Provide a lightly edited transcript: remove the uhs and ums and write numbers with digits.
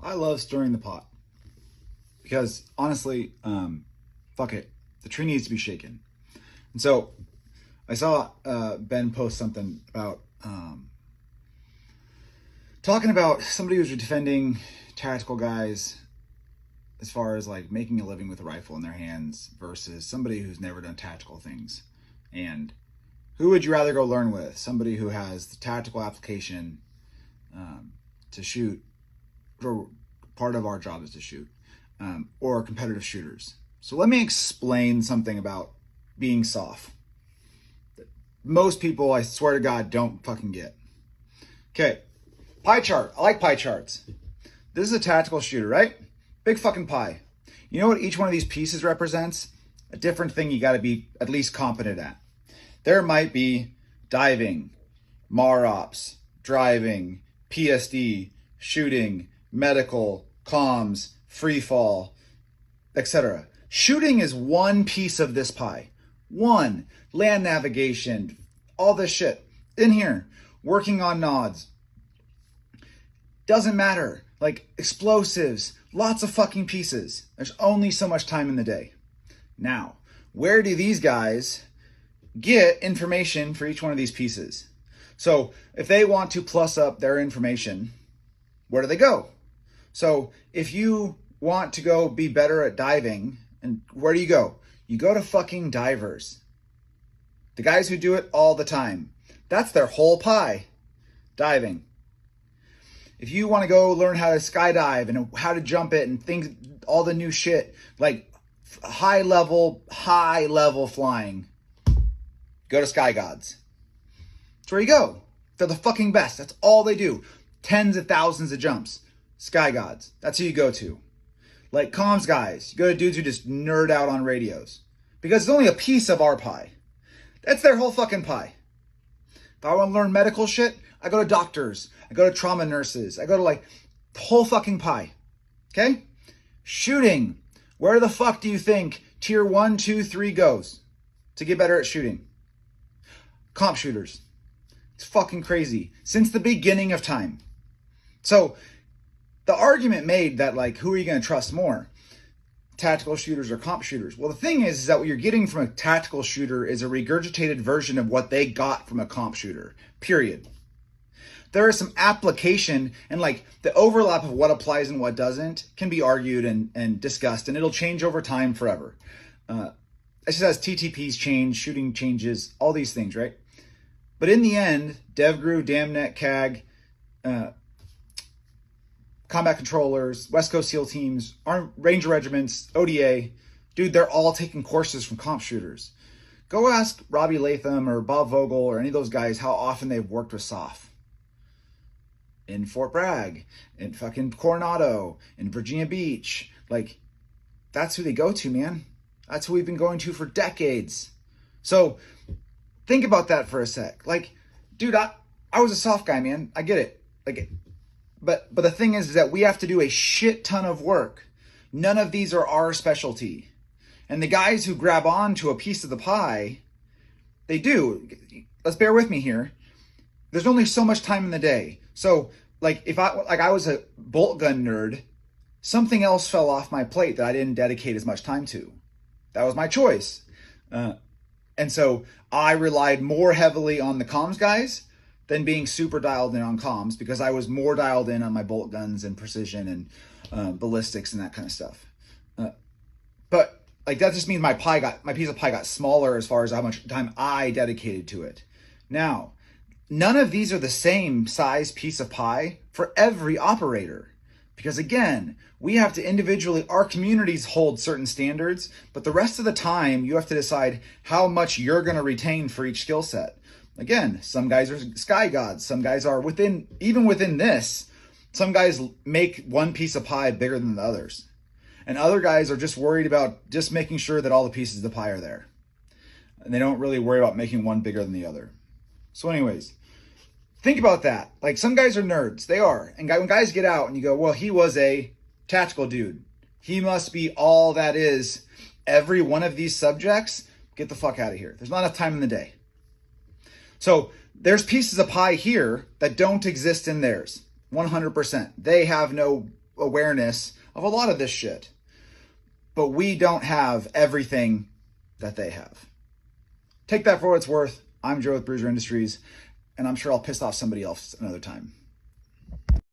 I love stirring the pot because honestly, fuck it. The tree needs to be shaken. And so I saw Ben post something about talking about somebody who's defending tactical guys as far as like making a living with a rifle in their hands versus somebody who's never done tactical things. And who would you rather go learn with? Somebody who has the tactical application to shoot, or part of our job is to shoot, or competitive shooters. So let me explain something about being soft that most people, I swear to God, don't fucking get. Okay, pie chart. I like pie charts. This is a tactical shooter, right? Big fucking pie. You know what each one of these pieces represents? A different thing you got to be at least competent at. There might be diving, MAROPS, driving, PSD, shooting, medical, comms, free fall, etc. Shooting is one piece of this pie. One. Land navigation, all this shit. In here, working on nods. Doesn't matter. Like explosives, lots of fucking pieces. There's only so much time in the day. Now, where do these guys get information for each one of these pieces? So if they want to plus up their information, where do they go? So if you want to go be better at diving, and where do you go? You go to fucking divers. The guys who do it all the time. That's their whole pie. Diving. If you want to go learn how to skydive and how to jump it and things, all the new shit, like high level flying, go to Sky Gods. That's where you go. They're the fucking best. That's all they do. Tens of thousands of jumps. Sky Gods. That's who you go to. Like comms guys, you go to dudes who just nerd out on radios. Because it's only a piece of our pie. That's their whole fucking pie. If I want to learn medical shit, I go to doctors. I go to trauma nurses. I go to like the whole fucking pie. Okay? Shooting. Where the fuck do you think tier 1, 2, 3 goes to get better at shooting? Comp shooters. It's fucking crazy. Since the beginning of time. So the argument made that like, who are you going to trust more? Tactical shooters or comp shooters? Well, the thing is that what you're getting from a tactical shooter is a regurgitated version of what they got from a comp shooter. Period. There is some application and like the overlap of what applies and what doesn't can be argued and discussed, and it'll change over time forever. It's just as TTPs change, shooting changes, all these things, right? But in the end, DevGru, DamNet, CAG, combat controllers, West Coast SEAL teams, Ranger regiments, ODA, dude, they're all taking courses from comp shooters. Go ask Robbie Latham or Bob Vogel or any of those guys how often they've worked with SOF. In Fort Bragg, in fucking Coronado, in Virginia Beach. Like, that's who they go to, man. That's who we've been going to for decades. So think about that for a sec. Like, dude, I was a soft guy, man. I get it. Like, but the thing is that we have to do a shit ton of work. None of these are our specialty. And the guys who grab on to a piece of the pie, they do. Let's bear with me here. There's only so much time in the day. So like if I was a bolt gun nerd, something else fell off my plate that I didn't dedicate as much time to. That was my choice. And so I relied more heavily on the comms guys than being super dialed in on comms, because I was more dialed in on my bolt guns and precision and ballistics and that kind of stuff. But like that just means my piece of pie got smaller as far as how much time I dedicated to it. Now, none of these are the same size piece of pie for every operator. Because again, we have to individually, our communities hold certain standards, but the rest of the time you have to decide how much you're going to retain for each skill set. Again, some guys are sky gods. Some guys are even within this, some guys make one piece of pie bigger than the others. And other guys are just worried about just making sure that all the pieces of the pie are there. And they don't really worry about making one bigger than the other. So anyways, think about that. Like some guys are nerds. They are. And when guys get out and you go, well, he was a tactical dude. He must be all that is every one of these subjects. Get the fuck out of here. There's not enough time in the day. So there's pieces of pie here that don't exist in theirs. 100%. They have no awareness of a lot of this shit. But we don't have everything that they have. Take that for what it's worth. I'm Joe with Bruiser Industries, and I'm sure I'll piss off somebody else another time.